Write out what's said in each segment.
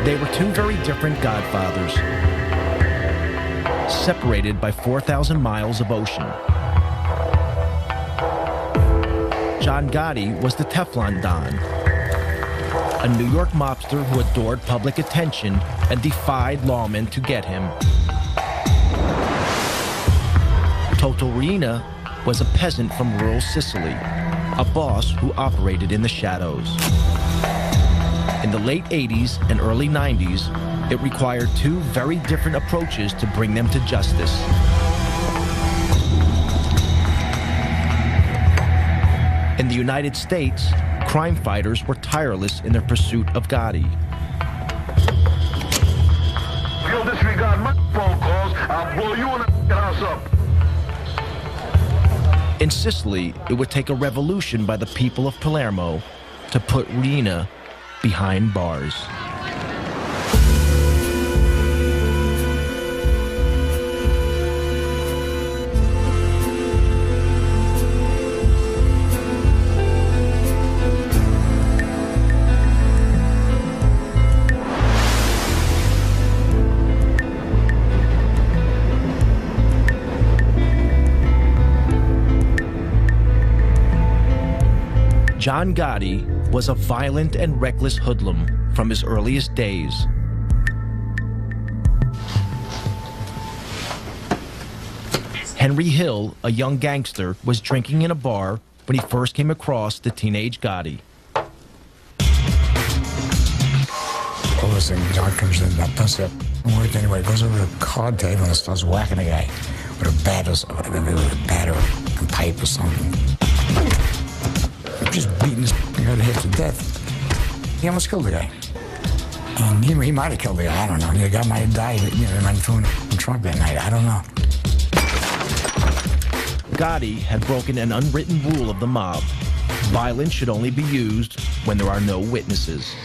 They were two very different godfathers, separated by 4,000 miles of ocean. John Gotti was the Teflon Don, a New York mobster who adored public attention and defied lawmen to get him. Toto Riina was a peasant from rural Sicily, a boss who operated in the shadows. In the late 80s and early 90s, it required two very different approaches to bring them to justice. In the United States, crime fighters were tireless in their pursuit of Gotti. If you'll disregard my phone calls, I'll blow you in the house up. In Sicily, it would take a revolution by the people of Palermo to put Riina behind bars. John Gotti was a violent and reckless hoodlum from his earliest days. Henry Hill, a young gangster, was drinking in a bar when he first came across the teenage Gotti. All of a sudden, John comes in, that bus up, worked anyway, goes over to the card table and starts whacking a guy with a bat or something, or a pipe or something. Just beating his head half to death. He almost killed the guy. And he might have killed the guy, I don't know. The guy might have died, they might have thrown him in the trunk that night, I don't know. Gotti had broken an unwritten rule of the mob. Violence should only be used when there are no witnesses.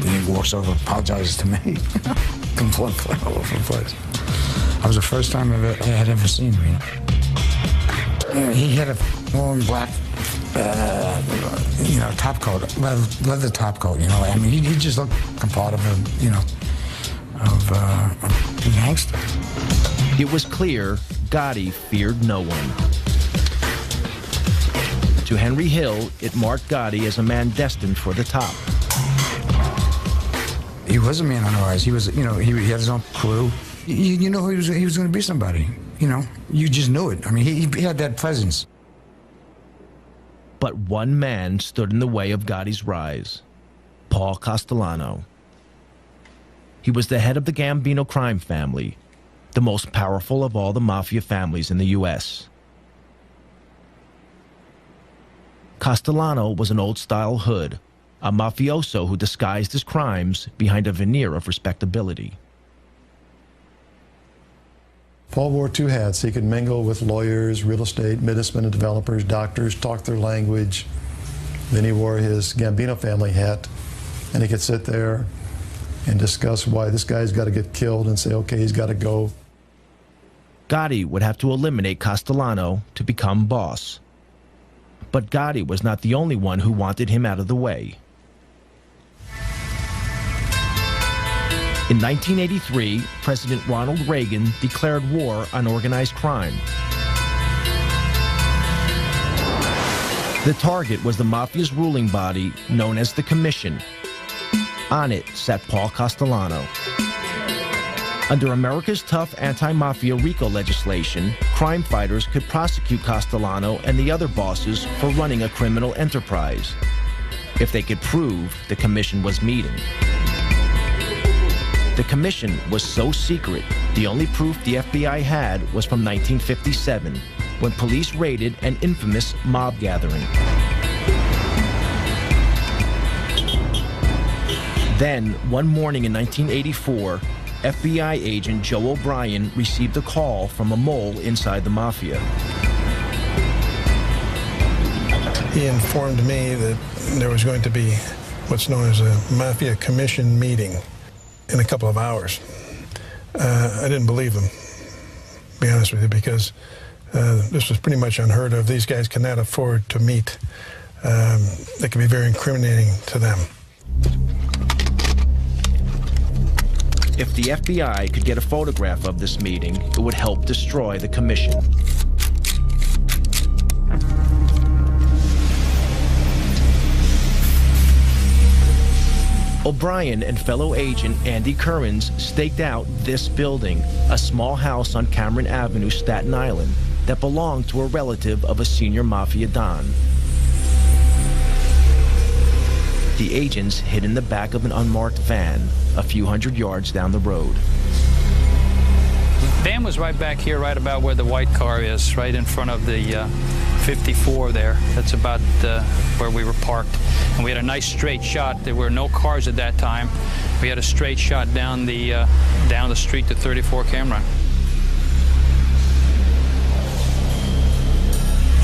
He walks over, apologizes to me. Comes all over the place. That was the first time I had ever seen him. He had a long black, top coat, leather top coat, I mean, he just looked like part of a gangster. It was clear Gotti feared no one. To Henry Hill, it marked Gotti as a man destined for the top. He was a man on the rise. He was, he had his own crew. You know he was going to be somebody. You just knew it. I mean, he had that presence. But one man stood in the way of Gotti's rise, Paul Castellano. He was the head of the Gambino crime family, the most powerful of all the Mafia families in the U.S. Castellano was an old-style hood, a mafioso who disguised his crimes behind a veneer of respectability. Paul wore two hats. He could mingle with lawyers, real estate, businessmen and developers, doctors, talk their language. Then he wore his Gambino family hat, and he could sit there and discuss why this guy's got to get killed and say, okay, he's got to go. Gotti would have to eliminate Castellano to become boss. But Gotti was not the only one who wanted him out of the way. In 1983, President Ronald Reagan declared war on organized crime. The target was the Mafia's ruling body known as the Commission. On it sat Paul Castellano. Under America's tough anti-Mafia RICO legislation, crime fighters could prosecute Castellano and the other bosses for running a criminal enterprise, if they could prove the Commission was meeting. The Commission was so secret, the only proof the FBI had was from 1957, when police raided an infamous mob gathering. Then, one morning in 1984, FBI agent Joe O'Brien received a call from a mole inside the Mafia. He informed me that there was going to be what's known as a Mafia Commission meeting in a couple of hours. I didn't believe them, to be honest with you, because this was pretty much unheard of. These guys cannot afford to meet. That could be very incriminating to them. If the FBI could get a photograph of this meeting, it would help destroy the commission. O'Brien and fellow agent Andy Currens staked out this building, a small house on Cameron Avenue, Staten Island, that belonged to a relative of a senior Mafia Don. The agents hid in the back of an unmarked van a few hundred yards down the road. The van was right back here, right about where the white car is, right in front of the 54 there. That's about where we were parked. And we had a nice straight shot. There were no cars at that time. We had a straight shot down the street to 34 Cameron.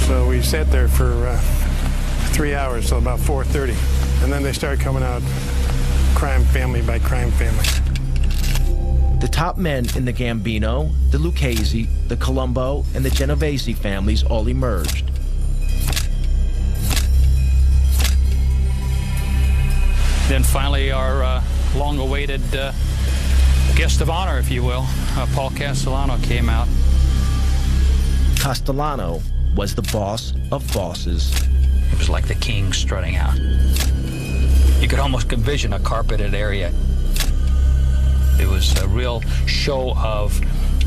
So we sat there for 3 hours till about 4:30. And then they started coming out crime family by crime family. The top men in the Gambino, the Lucchese, the Colombo, and the Genovese families all emerged. Then finally our long-awaited guest of honor, if you will, Paul Castellano, came out. Castellano was the boss of bosses. It was like the king strutting out. You could almost envision a carpeted area. It was a real show of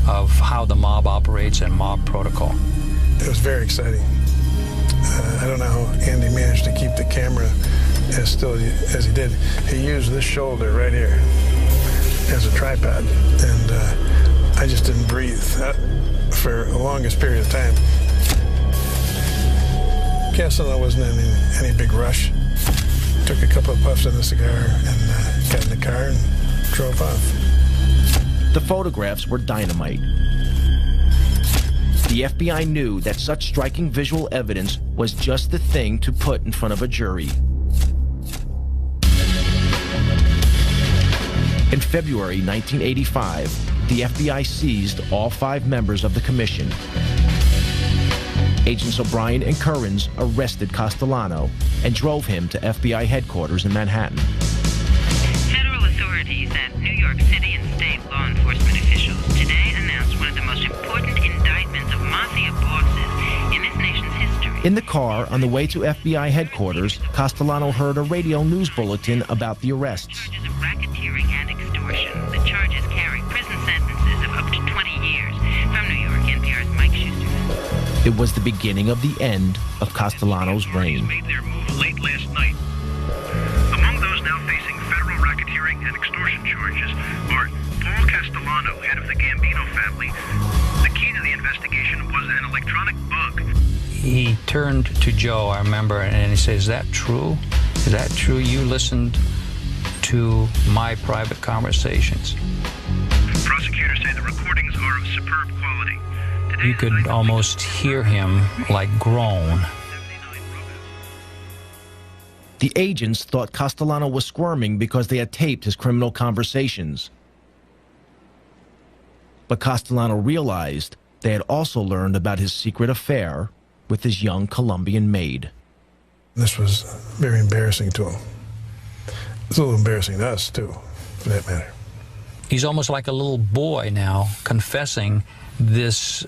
how the mob operates and mob protocol. It was very exciting. I don't know how Andy managed to keep the camera as still as he did. He used this shoulder right here as a tripod, and I just didn't breathe for the longest period of time. Castellano wasn't in any big rush. Took a couple of puffs of the cigar and got in the car and drove off. The photographs were dynamite. The FBI knew that such striking visual evidence was just the thing to put in front of a jury. In February 1985, the FBI seized all 5 members of the commission. Agents O'Brien and Currens arrested Castellano and drove him to FBI headquarters in Manhattan. Federal authorities and New York City and state law enforcement officials today announced one of the most important indictments of Mafia bosses in this nation's history. In the car on the way to FBI headquarters, Castellano heard a radio news bulletin about the arrests. Charges of racketeering and extortion. The charges carry prison sentences of up to 20 years. From New York, NPR's Mike Schuster. It was the beginning of the end of Castellano's reign. Made their move late last night. Among those now facing federal racketeering and extortion charges are Paul Castellano, head of the Gambino family. The key to the investigation was an electronic bug. He turned to Joe, I remember, and he said, "Is that true? Is that true? You listened to my private conversations." Prosecutors say the recordings are of superb quality. You could almost hear him like groan. The agents thought Castellano was squirming because they had taped his criminal conversations. But Castellano realized they had also learned about his secret affair with his young Colombian maid. This was very embarrassing to him. It's a little embarrassing to us, too, for that matter. He's almost like a little boy now, confessing this,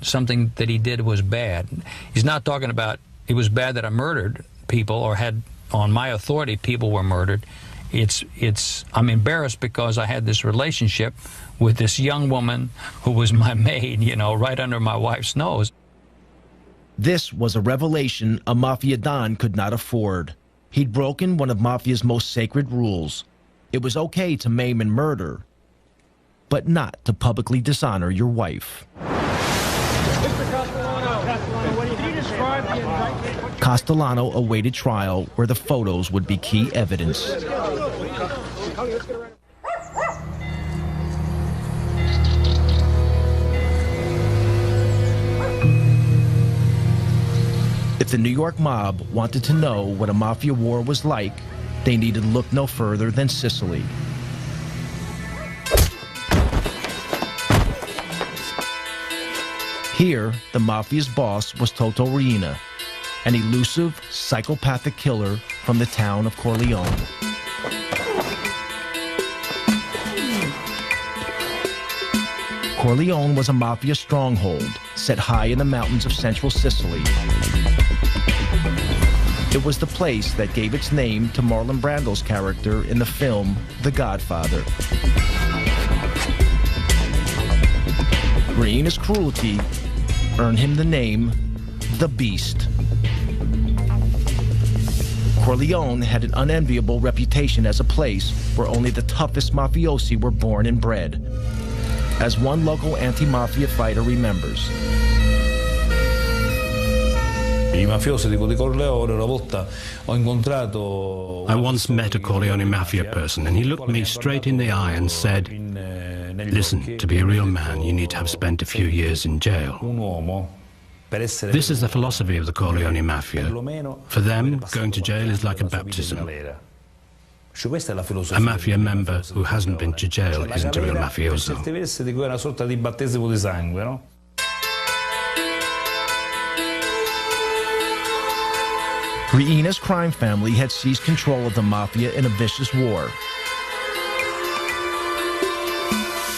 something that he did was bad. He's not talking about it was bad that I murdered people or had, on my authority, people were murdered. I'm embarrassed because I had this relationship with this young woman who was my maid, you know, right under my wife's nose. This was a revelation a Mafia Don could not afford. He'd broken one of Mafia's most sacred rules. It was okay to maim and murder, but not to publicly dishonor your wife. Castellano awaited trial where the photos would be key evidence. If the New York mob wanted to know what a Mafia war was like, they needed look no further than Sicily. Here, the Mafia's boss was Toto Riina, an elusive, psychopathic killer from the town of Corleone. Corleone was a mafia stronghold set high in the mountains of central Sicily. It was the place that gave its name to Marlon Brando's character in the film The Godfather. Riina's cruelty earned him the name The Beast. Corleone had an unenviable reputation as a place where only the toughest mafiosi were born and bred. As one local anti-mafia fighter remembers, I once met a Corleone Mafia person, and he looked me straight in the eye and said, "Listen, to be a real man, you need to have spent a few years in jail." This is the philosophy of the Corleone Mafia. For them, going to jail is like a baptism. A mafia member who hasn't been to jail isn't a real mafioso. Riina's crime family had seized control of the mafia in a vicious war.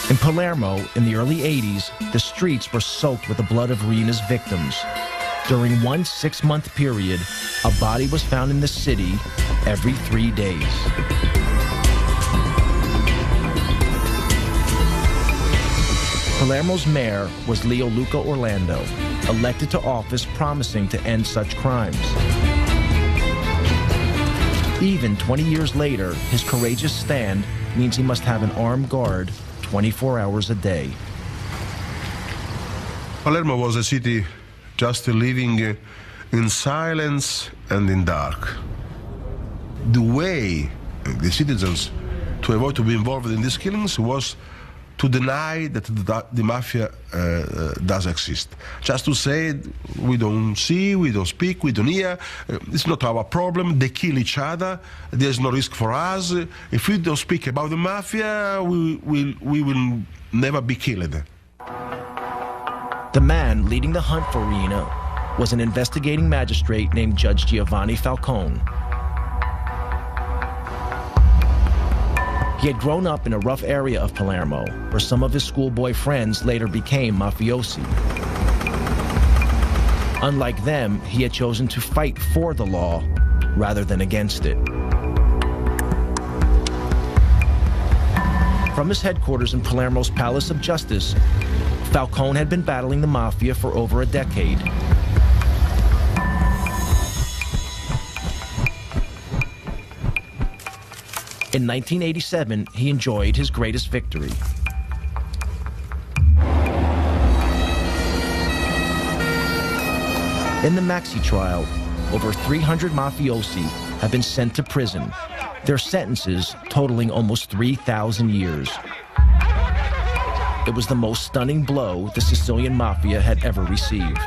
In Palermo, in the early 80s, the streets were soaked with the blood of Riina's victims. During one 6-month period, a body was found in the city every 3 days. Palermo's mayor was Leo Luca Orlando, elected to office promising to end such crimes. Even 20 years later, his courageous stand means he must have an armed guard 24 hours a day. Palermo was a city just living in silence and in dark. The way the citizens to avoid to be involved in these killings was to deny that the mafia does exist. Just to say, we don't see, we don't speak, we don't hear, it's not our problem, they kill each other, there's no risk for us. If we don't speak about the mafia, we will never be killed. The man leading the hunt for Riina was an investigating magistrate named Judge Giovanni Falcone. He had grown up in a rough area of Palermo, where some of his schoolboy friends later became mafiosi. Unlike them, he had chosen to fight for the law rather than against it. From his headquarters in Palermo's Palace of Justice, Falcone had been battling the mafia for over a decade. In 1987, he enjoyed his greatest victory. In the Maxi trial, over 300 mafiosi have been sent to prison, their sentences totaling almost 3,000 years. It was the most stunning blow the Sicilian mafia had ever received.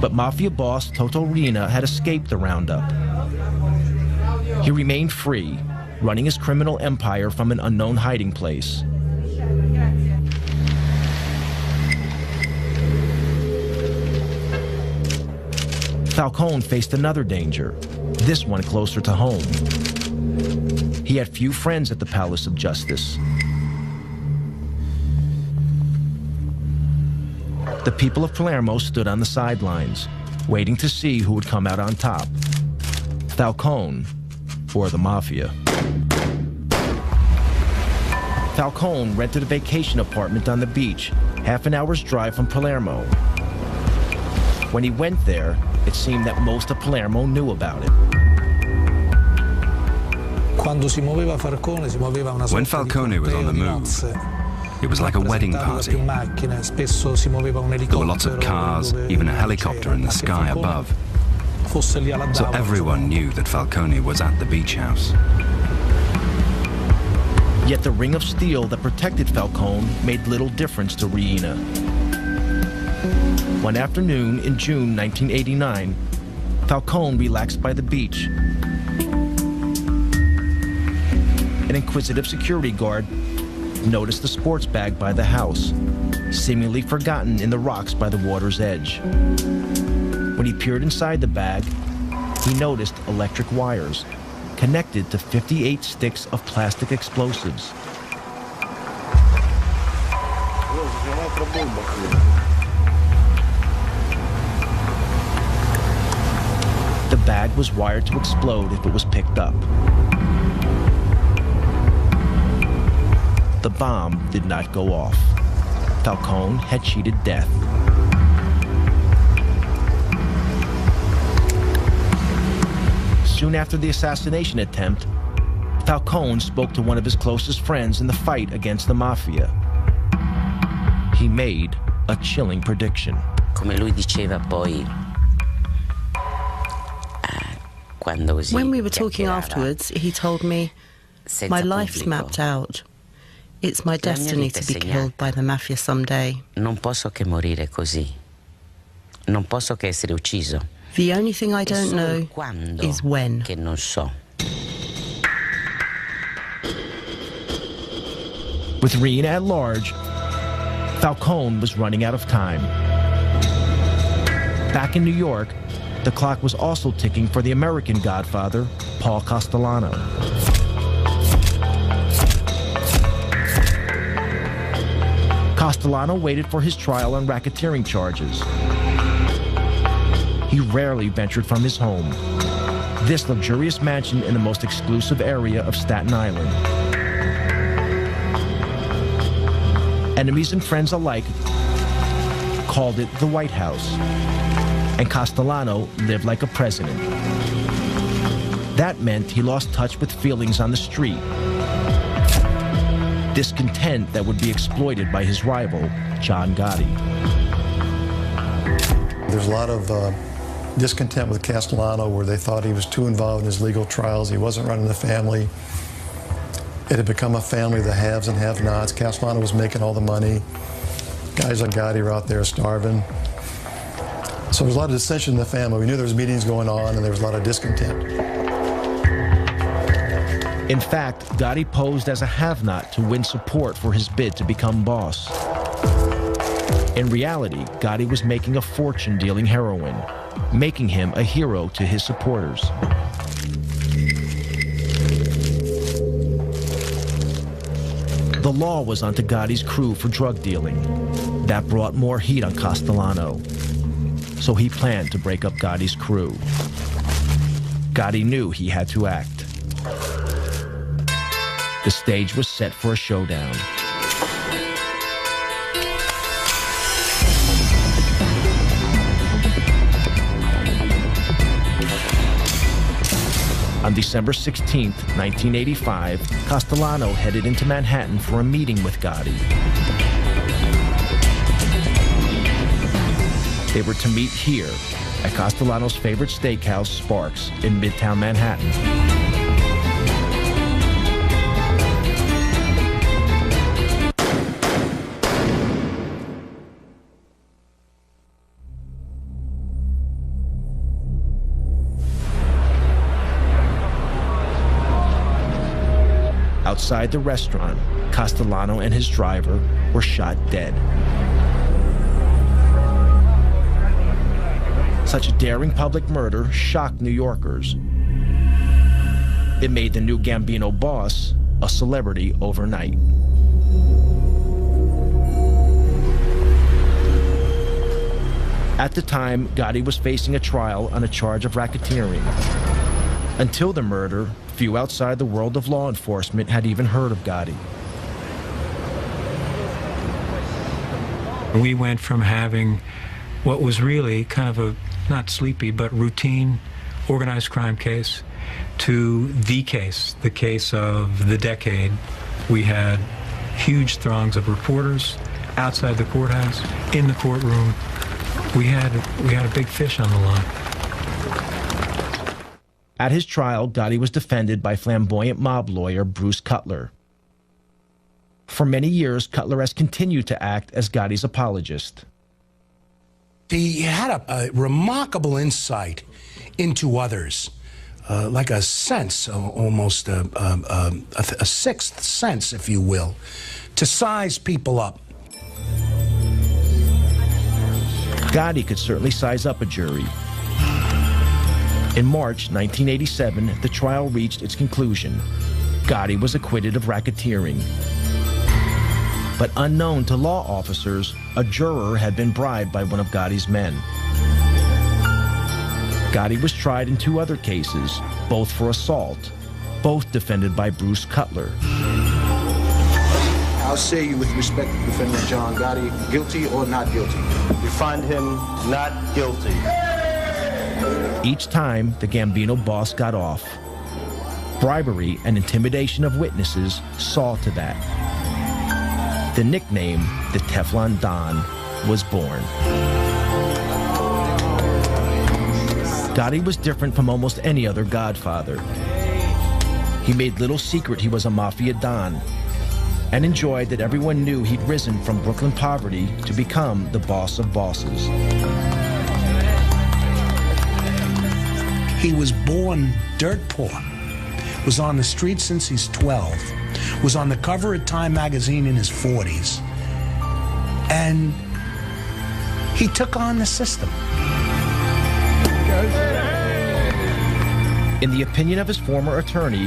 But mafia boss Toto Riina had escaped the roundup. He remained free, running his criminal empire from an unknown hiding place. Falcone faced another danger, this one closer to home. He had few friends at the Palace of Justice. The people of Palermo stood on the sidelines, waiting to see who would come out on top, Falcone or the Mafia. Falcone rented a vacation apartment on the beach, half an hour's drive from Palermo. When he went there, it seemed that most of Palermo knew about it. When Falcone was on the move, it was like a wedding party. There were lots of cars, even a helicopter in the sky above. So everyone knew that Falcone was at the beach house. Yet the ring of steel that protected Falcone made little difference to Riina. One afternoon in June 1989, Falcone relaxed by the beach. An inquisitive security guard noticed the sports bag by the house, seemingly forgotten in the rocks by the water's edge. When he peered inside the bag, he noticed electric wires connected to 58 sticks of plastic explosives. The bag was wired to explode if it was picked up. The bomb did not go off. Falcone had cheated death. Soon after the assassination attempt, Falcone spoke to one of his closest friends in the fight against the Mafia. He made a chilling prediction. Come lui diceva poi, when we were talking afterwards, he told me, my life's mapped out. It's my destiny to be killed by the Mafia someday. Non posso che morire così. Non posso che essere ucciso. The only thing I don't know is when. Che non so. With Reen at large, Falcone was running out of time. Back in New York, the clock was also ticking for the American godfather, Paul Castellano. Castellano waited for his trial on racketeering charges. He rarely ventured from his home, this luxurious mansion in the most exclusive area of Staten Island. Enemies and friends alike called it the White House, and Castellano lived like a president. That meant he lost touch with feelings on the street, discontent that would be exploited by his rival, John Gotti. There's a lot of discontent with Castellano, where they thought he was too involved in his legal trials. He wasn't running the family. It had become a family of the haves and have-nots. Castellano was making all the money. Guys like Gotti were out there starving. So there was a lot of dissension in the family. We knew there was meetings going on, and there was a lot of discontent. In fact, Gotti posed as a have-not to win support for his bid to become boss. In reality, Gotti was making a fortune dealing heroin, making him a hero to his supporters. The law was onto Gotti's crew for drug dealing. That brought more heat on Castellano. So he planned to break up Gotti's crew. Gotti knew he had to act. The stage was set for a showdown. On December 16, 1985, Castellano headed into Manhattan for a meeting with Gotti. They were to meet here at Castellano's favorite steakhouse, Sparks, in Midtown Manhattan. Outside the restaurant, Castellano and his driver were shot dead. Such a daring public murder shocked New Yorkers. It made the new Gambino boss a celebrity overnight. At the time, Gotti was facing a trial on a charge of racketeering. Until the murder, few outside the world of law enforcement had even heard of Gotti. We went from having what was really kind of a, not sleepy, but routine organized crime case to the case of the decade. We had huge throngs of reporters outside the courthouse, in the courtroom. We had a big fish on the line. At his trial, Gotti was defended by flamboyant mob lawyer Bruce Cutler. For many years, Cutler has continued to act as Gotti's apologist. He had a remarkable insight into others, like a sense, almost a sixth sense, if you will, to size people up. Gotti could certainly size up a jury. In March 1987, the trial reached its conclusion. Gotti was acquitted of racketeering. But unknown to law officers, a juror had been bribed by one of Gotti's men. Gotti was tried in 2 other cases, both for assault, both defended by Bruce Cutler. How say you with respect to defendant John Gotti, guilty or not guilty? We find him not guilty. Each time, the Gambino boss got off. Bribery and intimidation of witnesses saw to that. The nickname, the Teflon Don, was born. Gotti was different from almost any other godfather. He made little secret he was a Mafia Don and enjoyed that everyone knew he'd risen from Brooklyn poverty to become the boss of bosses. He was born dirt poor, was on the street since he's 12, was on the cover of Time magazine in his 40s, and he took on the system. In the opinion of his former attorney,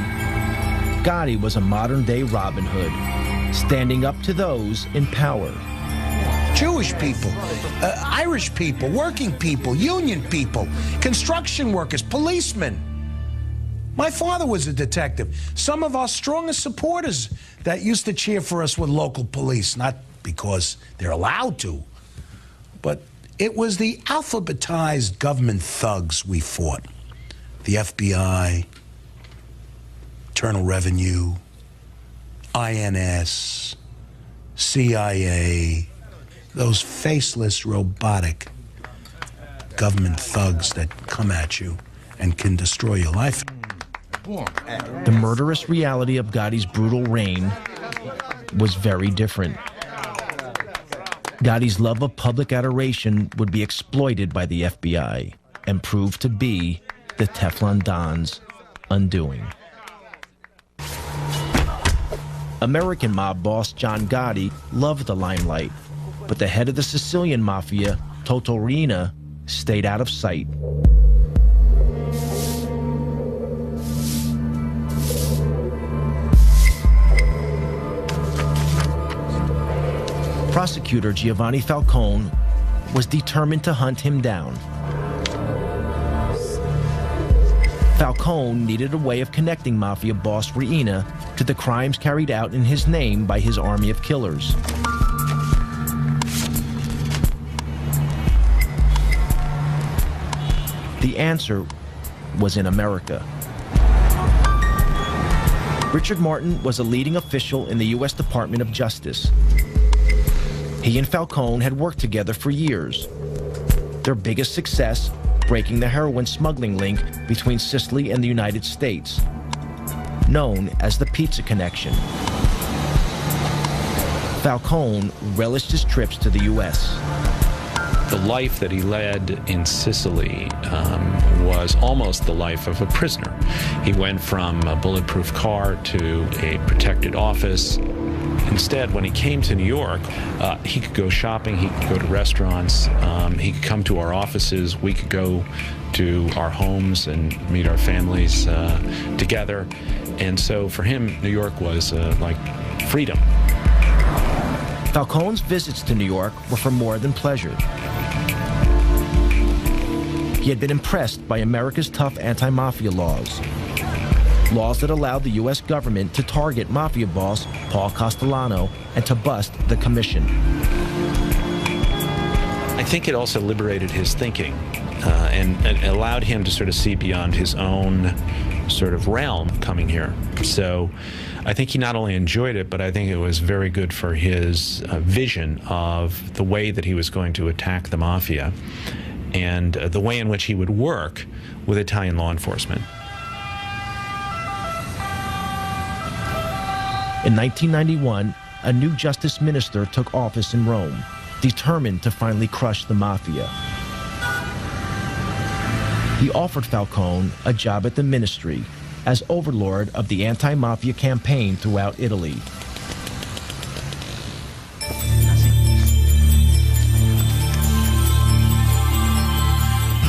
Gotti was a modern-day Robin Hood, standing up to those in power. Jewish people, Irish people, working people, union people, construction workers, policemen. My father was a detective. Some of our strongest supporters that used to cheer for us were local police, not because they're allowed to, but it was the alphabetized government thugs we fought. The FBI, Internal Revenue, INS, CIA, those faceless, robotic government thugs that come at you and can destroy your life. The murderous reality of Gotti's brutal reign was very different. Gotti's love of public adoration would be exploited by the FBI and prove to be the Teflon Don's undoing. American mob boss John Gotti loved the limelight, but the head of the Sicilian Mafia, Toto Riina, stayed out of sight. Prosecutor Giovanni Falcone was determined to hunt him down. Falcone needed a way of connecting Mafia boss Riina to the crimes carried out in his name by his army of killers. The answer was in America. Richard Martin was a leading official in the U.S. Department of Justice. He and Falcone had worked together for years. Their biggest success, breaking the heroin smuggling link between Sicily and the United States, known as the Pizza Connection. Falcone relished his trips to the U.S. The life that he led in Sicily was almost the life of a prisoner. He went from a bulletproof car to a protected office. Instead, when he came to New York, he could go shopping, he could go to restaurants, he could come to our offices, we could go to our homes and meet our families together. And so for him, New York was like freedom. Falcone's visits to New York were for more than pleasure. He had been impressed by America's tough anti-mafia laws. Laws that allowed the U.S. government to target Mafia boss Paul Castellano and to bust the commission. I think it also liberated his thinking and allowed him to sort of see beyond his own sort of realm coming here. So I think he not only enjoyed it, but I think it was very good for his vision of the way that he was going to attack the Mafia and the way in which he would work with Italian law enforcement. In 1991, a new justice minister took office in Rome, determined to finally crush the Mafia. He offered Falcone a job at the ministry as overlord of the anti-mafia campaign throughout Italy.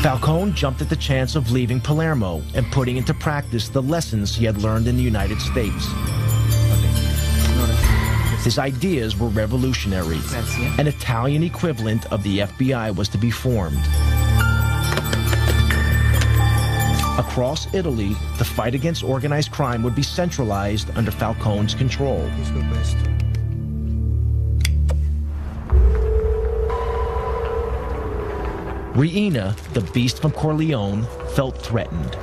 Falcone jumped at the chance of leaving Palermo and putting into practice the lessons he had learned in the United States. His ideas were revolutionary. An Italian equivalent of the FBI was to be formed. Across Italy, the fight against organized crime would be centralized under Falcone's control. Reina, the beast from Corleone, felt threatened.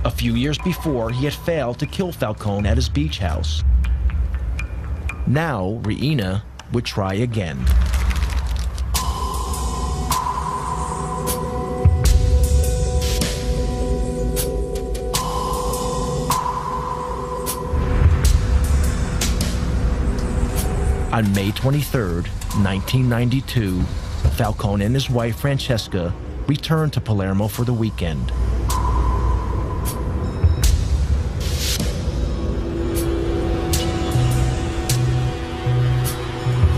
A few years before, he had failed to kill Falcone at his beach house. Now, Reina would try again. On May 23, 1992, Falcone and his wife Francesca returned to Palermo for the weekend.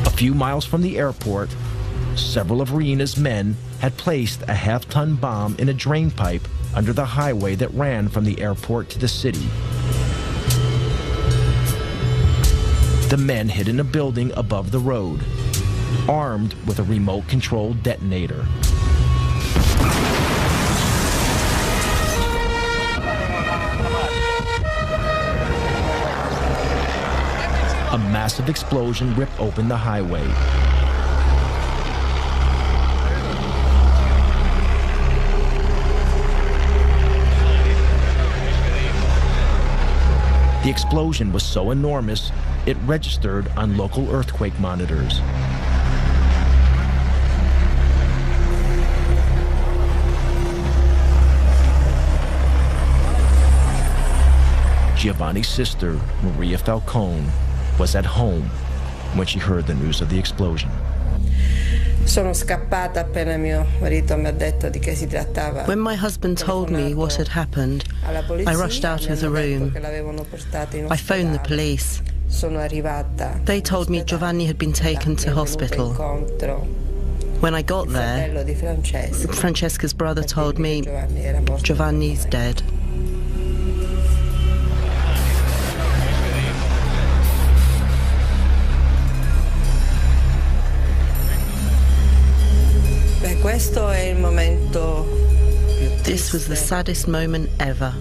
A few miles from the airport, several of Reina's men had placed a half-ton bomb in a drain pipe under the highway that ran from the airport to the city. The men hid in a building above the road, armed with a remote-controlled detonator. A massive explosion ripped open the highway. The explosion was so enormous, it registered on local earthquake monitors. Giovanni's sister, Maria Falcone, was at home when she heard the news of the explosion. When my husband told me what had happened, I rushed out of the room. I phoned the police. They told me Giovanni had been taken to hospital. When I got there, Francesca's brother told me Giovanni's dead. This was the saddest moment ever.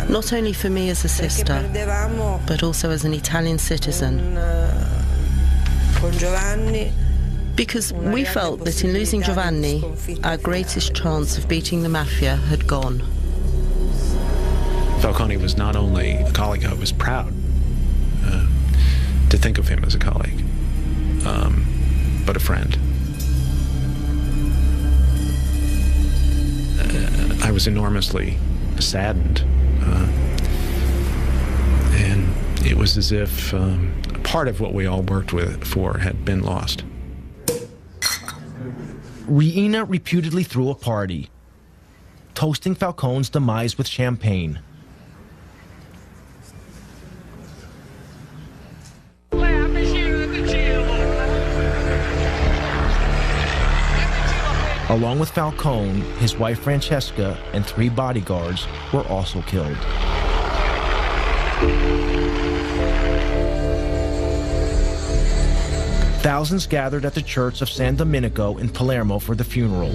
Not only for me as a sister, but also as an Italian citizen. Because we felt that in losing Giovanni, our greatest chance of beating the Mafia had gone. Falcone was not only a colleague I was proud to think of him as a colleague, but a friend. I was enormously saddened, and it was as if part of what we all worked for had been lost. Reina reputedly threw a party, toasting Falcone's demise with champagne. Along with Falcone, his wife Francesca and 3 bodyguards were also killed. Thousands gathered at the church of San Domenico in Palermo for the funeral,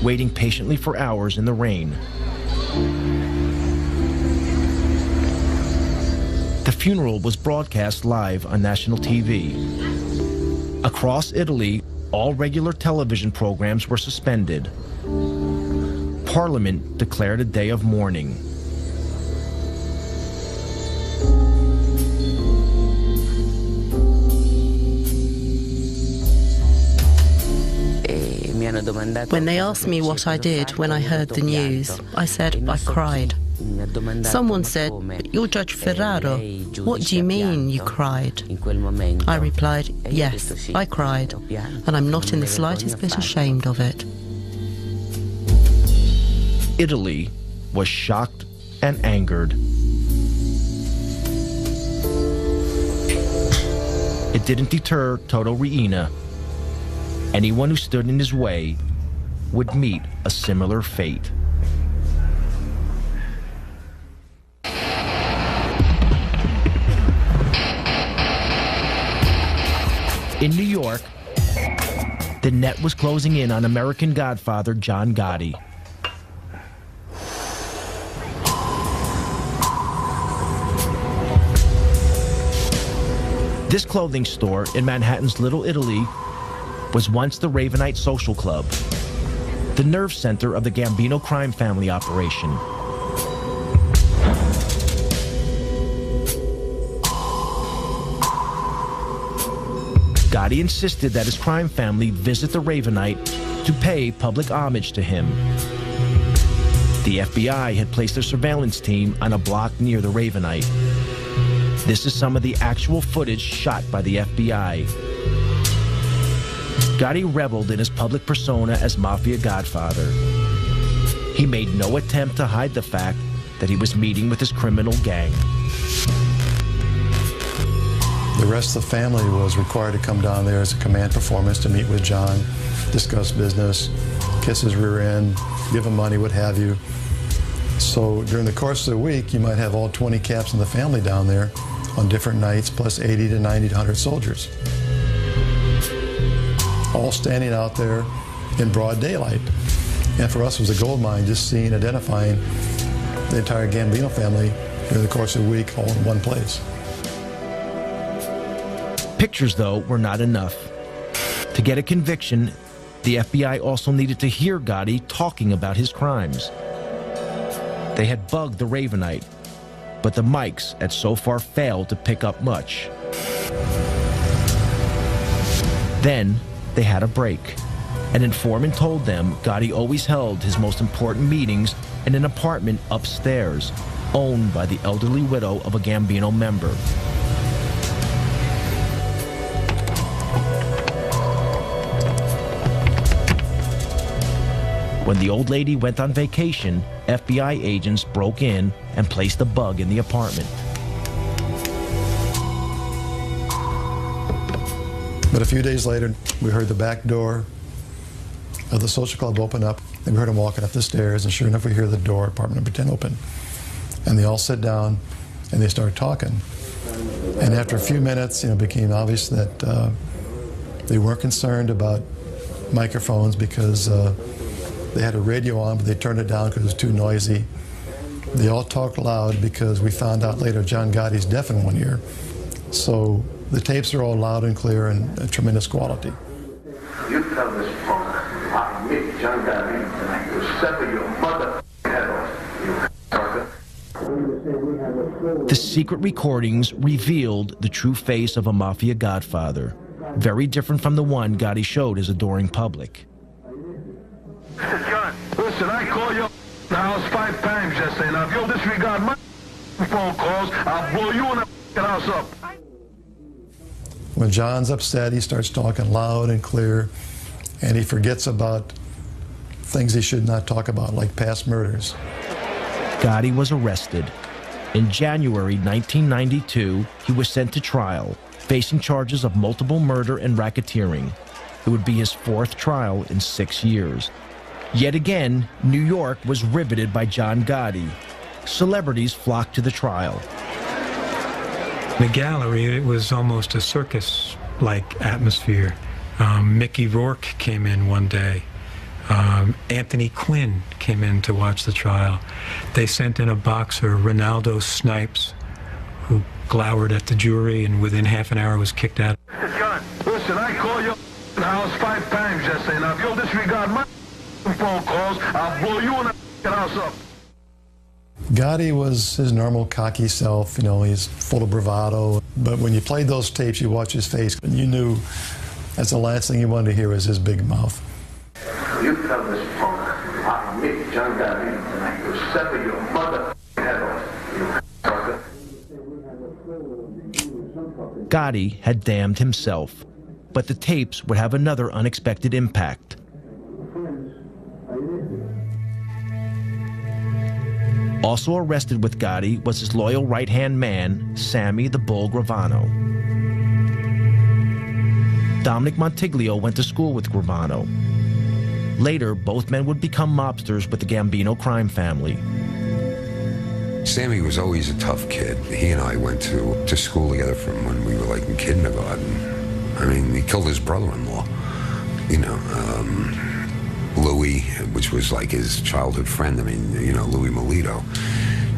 waiting patiently for hours in the rain. The funeral was broadcast live on national TV. Across Italy, all regular television programs were suspended. Parliament declared a day of mourning. When they asked me what I did when I heard the news, I said I cried. Someone said, "You're Judge Ferraro. What do you mean you cried?" I replied, "Yes, I cried, and I'm not in the slightest bit ashamed of it." Italy was shocked and angered. It didn't deter Toto Riina. Anyone who stood in his way would meet a similar fate. In New York, the net was closing in on American Godfather John Gotti. This clothing store in Manhattan's Little Italy was once the Ravenite Social Club, the nerve center of the Gambino crime family operation. Gotti insisted that his crime family visit the Ravenite to pay public homage to him. The FBI had placed their surveillance team on a block near the Ravenite. This is some of the actual footage shot by the FBI. Gotti reveled in his public persona as Mafia Godfather. He made no attempt to hide the fact that he was meeting with his criminal gang. The rest of the family was required to come down there as a command performance to meet with John, discuss business, kiss his rear end, give him money, what have you. So during the course of the week, you might have all 20 caps in the family down there on different nights, plus 80 to 90 to 100 soldiers. All standing out there in broad daylight. And for us, it was a gold mine, just seeing, identifying the entire Gambino family during the course of the week, all in one place. Pictures, though, were not enough. To get a conviction, the FBI also needed to hear Gotti talking about his crimes. They had bugged the Ravenite, but the mics had so far failed to pick up much. Then they had a break. An informant told them Gotti always held his most important meetings in an apartment upstairs, owned by the elderly widow of a Gambino member. When the old lady went on vacation, FBI agents broke in and placed a bug in the apartment. But a few days later, we heard the back door of the social club open up, and we heard him walking up the stairs, and sure enough, we hear the door, apartment number 10, open. And they all sit down, and they start talking. And after a few minutes, it became obvious that they weren't concerned about microphones because they had a radio on, but they turned it down because it was too noisy. They all talked loud because we found out later John Gotti's deaf in one ear. So the tapes are all loud and clear and tremendous quality. You tell this punk, I meet John Gotti, and I will sever your mother head off, you fucker. The secret recordings revealed the true face of a Mafia Godfather, very different from the one Gotti showed his adoring public. John, listen, I called your house 5 times yesterday. Now, if you'll disregard my phone calls, I'll blow you and the house up. When John's upset, he starts talking loud and clear, and he forgets about things he should not talk about, like past murders. Gotti was arrested. In January 1992, he was sent to trial, facing charges of multiple murder and racketeering. It would be his 4th trial in 6 years. Yet again, New York was riveted by John Gotti. Celebrities flocked to the trial. The gallery, it was almost a circus-like atmosphere. Mickey Rourke came in one day. Anthony Quinn came in to watch the trial. They sent in a boxer, Ronaldo Snipes, who glowered at the jury and within half an hour was kicked out. John, listen, I called your house 5 times yesterday. Now, if you'll disregard my phone calls, I'll blow you and the house up. Gotti was his normal cocky self, he's full of bravado. But when you played those tapes, you watch his face, and you knew that's the last thing you wanted to hear was his big mouth. You tell this punk, I meet John Gotti, and I will sever your mother head off, you fucker. Gotti had damned himself, but the tapes would have another unexpected impact. Also arrested with Gotti was his loyal right-hand man, Sammy the Bull Gravano. Dominic Montiglio went to school with Gravano. Later, both men would become mobsters with the Gambino crime family. Sammy was always a tough kid. He and I went to school together from when we were like in kindergarten. I mean, he killed his brother-in-law. You know, Louis, which was like his childhood friend. I mean, you know, Louis Melito.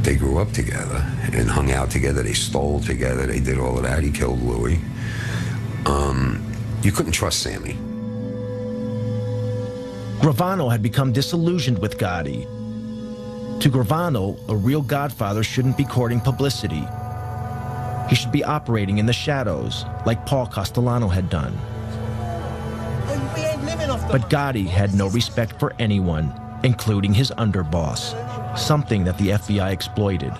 They grew up together and hung out together. They stole together. They did all of that. He killed Louis. You couldn't trust Sammy. Gravano had become disillusioned with Gotti. To Gravano, a real godfather shouldn't be courting publicity. He should be operating in the shadows, like Paul Castellano had done. But Gotti had no respect for anyone, including his underboss, something that the FBI exploited.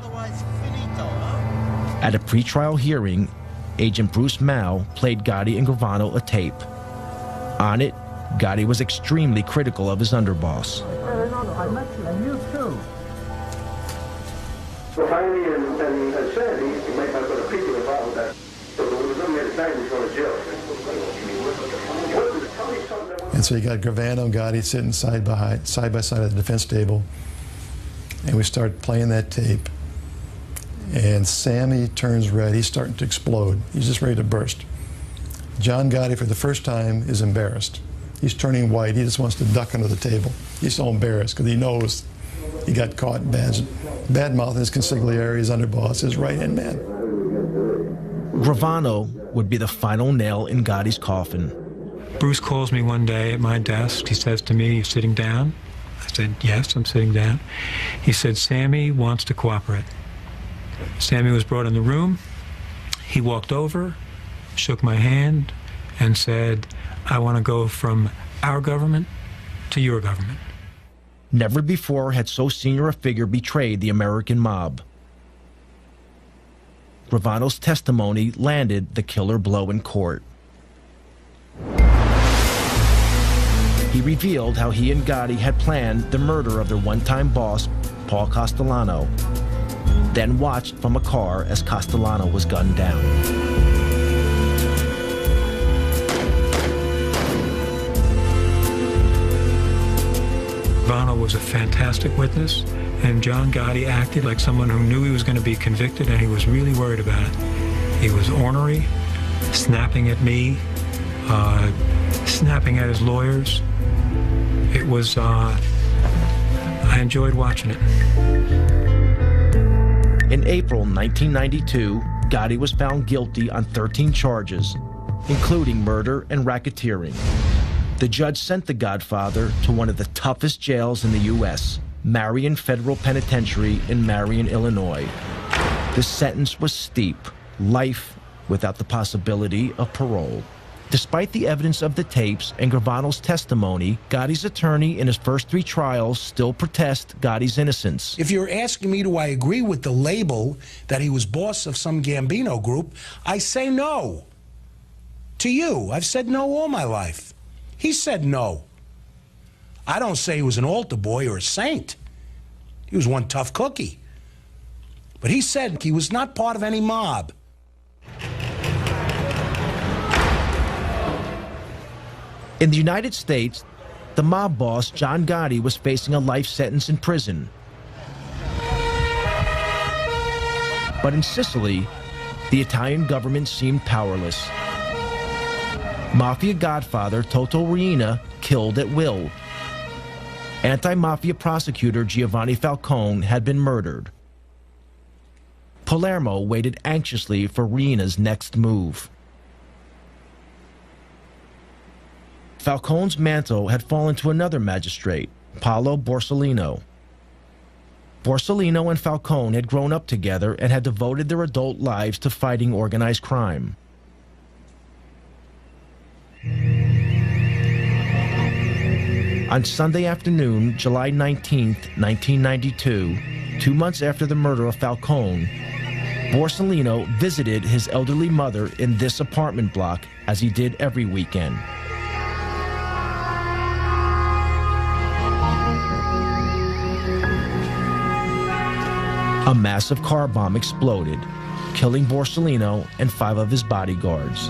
At a pretrial hearing, Agent Bruce Mao played Gotti and Gravano a tape. On it, Gotti was extremely critical of his underboss. I met you, and you too. Well, Tiny and Sandy, you might not put a people involved with that. So when we was looking at the time, he's going to jail. And so you got Gravano and Gotti sitting side by side at the defense table, and we start playing that tape. And Sammy turns red. He's starting to explode. He's just ready to burst. John Gotti, for the first time, is embarrassed. He's turning white. He just wants to duck under the table. He's so embarrassed because he knows he got caught bad mouthing his consigliere, his underboss, his right-hand man. Gravano would be the final nail in Gotti's coffin. Bruce calls me one day at my desk. He says to me, "You sitting down?" I said, "Yes, I'm sitting down." He said, "Sammy wants to cooperate." Sammy was brought in the room. He walked over, shook my hand, and said, "I want to go from our government to your government." Never before had so senior a figure betrayed the American mob. Gravano's testimony landed the killer blow in court. He revealed how he and Gotti had planned the murder of their one-time boss, Paul Castellano, then watched from a car as Castellano was gunned down. Gravano was a fantastic witness, and John Gotti acted like someone who knew he was going to be convicted, and he was really worried about it. He was ornery, snapping at me, snapping at his lawyers. It was, I enjoyed watching it. In April 1992, Gotti was found guilty on 13 charges, including murder and racketeering. The judge sent the Godfather to one of the toughest jails in the U.S., Marion Federal Penitentiary in Marion, Illinois. The sentence was steep, life without the possibility of parole. Despite the evidence of the tapes and Gravano's testimony, Gotti's attorney in his first 3 trials still protest Gotti's innocence. If you're asking me, do I agree with the label that he was boss of some Gambino group, I say no. To you, I've said no all my life. He said no. I don't say he was an altar boy or a saint. He was one tough cookie. But he said he was not part of any mob. In the United States, the mob boss, John Gotti, was facing a life sentence in prison. But in Sicily, the Italian government seemed powerless. Mafia godfather Toto Riina killed at will. Anti-mafia prosecutor Giovanni Falcone had been murdered. Palermo waited anxiously for Riina's next move. Falcone's mantle had fallen to another magistrate, Paolo Borsellino. Borsellino and Falcone had grown up together and had devoted their adult lives to fighting organized crime. On Sunday afternoon, July 19, 1992, 2 months after the murder of Falcone, Borsellino visited his elderly mother in this apartment block, as he did every weekend. A massive car bomb exploded, killing Borsellino and 5 of his bodyguards.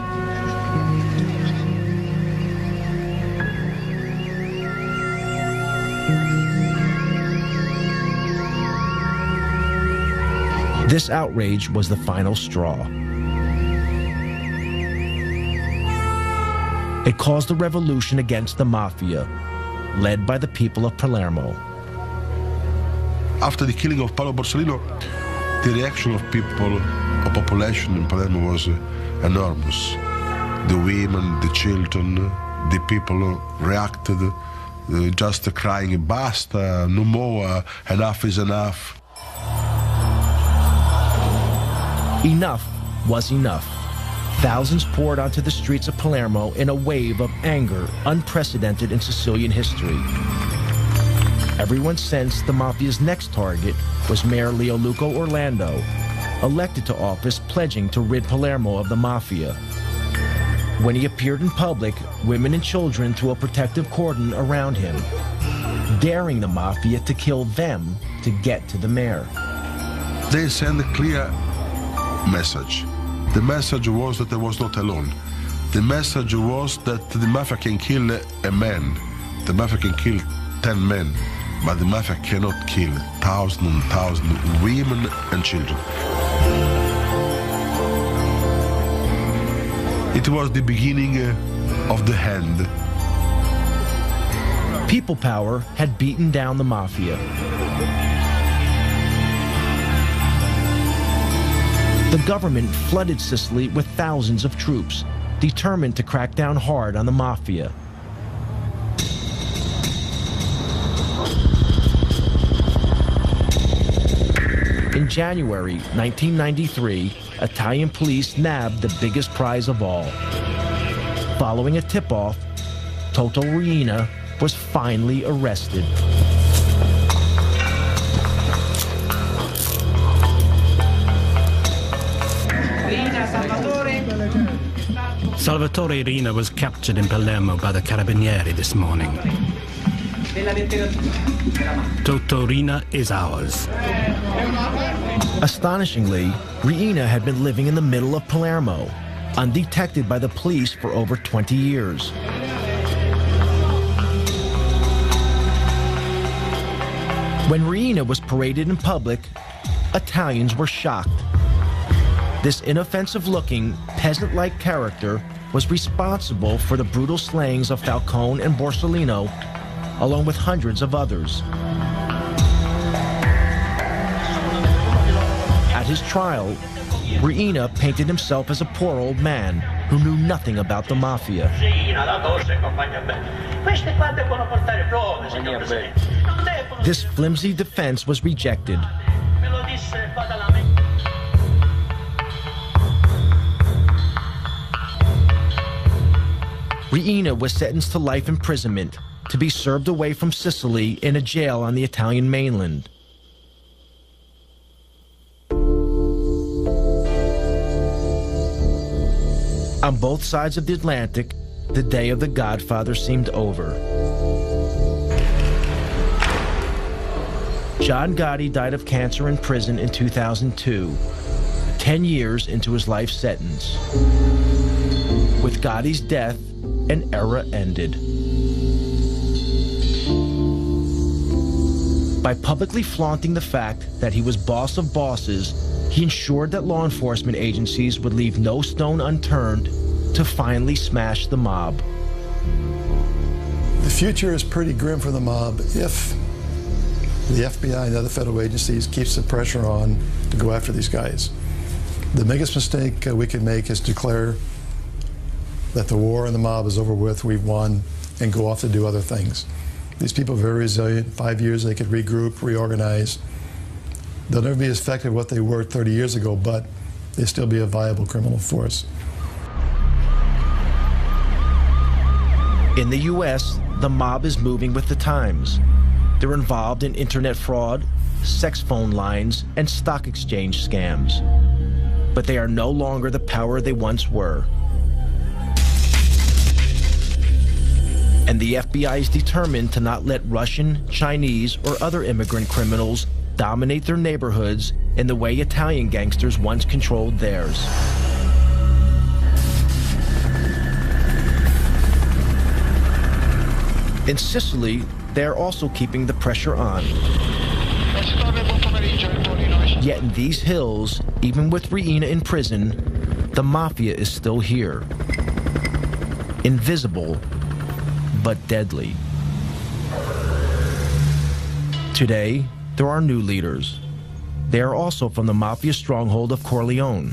This outrage was the final straw. It caused a revolution against the Mafia, led by the people of Palermo. After the killing of Paolo Borsellino, the reaction of people, of population in Palermo was enormous. The women, the children, the people reacted, just crying, basta, no more, enough is enough. Enough was enough. Thousands poured onto the streets of Palermo in a wave of anger unprecedented in Sicilian history. Everyone sensed the Mafia's next target was Mayor Leoluco Orlando, elected to office pledging to rid Palermo of the Mafia. When he appeared in public, women and children threw a protective cordon around him, daring the Mafia to kill them to get to the mayor. They sent a clear message. The message was that I was not alone. The message was that the Mafia can kill a man. The Mafia can kill 10 men, but the Mafia cannot kill thousands and thousands of women and children. It was the beginning of the end. People power had beaten down the Mafia. The government flooded Sicily with thousands of troops, determined to crack down hard on the Mafia. In January 1993, Italian police nabbed the biggest prize of all. Following a tip-off, Toto Riina was finally arrested. Salvatore Riina was captured in Palermo by the Carabinieri this morning. Toto Riina is ours. Astonishingly, Riina had been living in the middle of Palermo, undetected by the police for over 20 years. When Riina was paraded in public, Italians were shocked. This inoffensive-looking, peasant-like character was responsible for the brutal slayings of Falcone and Borsellino, along with hundreds of others. At his trial, Riina painted himself as a poor old man who knew nothing about the Mafia. This flimsy defense was rejected. Riina was sentenced to life imprisonment to be served away from Sicily in a jail on the Italian mainland. On both sides of the Atlantic, the day of the Godfather seemed over. John Gotti died of cancer in prison in 2002, 10 years into his life sentence. With Gotti's death, an era ended. By publicly flaunting the fact that he was boss of bosses, he ensured that law enforcement agencies would leave no stone unturned to finally smash the mob. The future is pretty grim for the mob if the FBI and other federal agencies keeps the pressure on to go after these guys. The biggest mistake we can make is declare that the war and the mob is over with, we've won, and go off to do other things. These people are very resilient. 5 years they could regroup, reorganize. They'll never be as effective what they were 30 years ago, but they'll still be a viable criminal force. In the U.S., the mob is moving with the times. They're involved in internet fraud, sex phone lines, and stock exchange scams. But they are no longer the power they once were. And the FBI is determined to not let Russian, Chinese, or other immigrant criminals dominate their neighborhoods in the way Italian gangsters once controlled theirs. In Sicily, they are also keeping the pressure on. Yet in these hills, even with Riina in prison, the Mafia is still here. Invisible, but deadly. Today, there are new leaders. They are also from the Mafia stronghold of Corleone.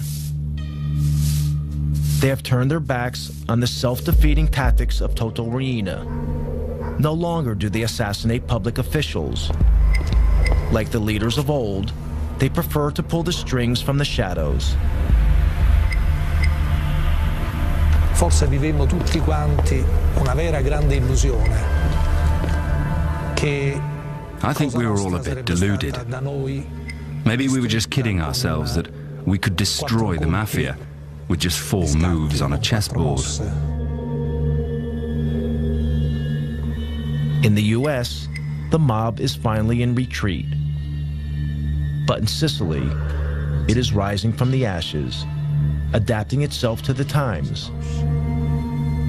They have turned their backs on the self-defeating tactics of Toto Riina. No longer do they assassinate public officials. Like the leaders of old, they prefer to pull the strings from the shadows. Forse vivemmo tutti quanti una vera grande illusione che I think we were all a bit deluded. Maybe we were just kidding ourselves that we could destroy the Mafia with just 4 moves on a chessboard. In the US, the mob is finally in retreat. But in Sicily, it is rising from the ashes, adapting itself to the times,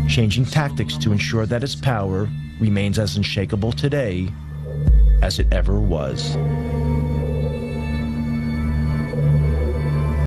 changing tactics to ensure that its power remains as unshakable today as it ever was.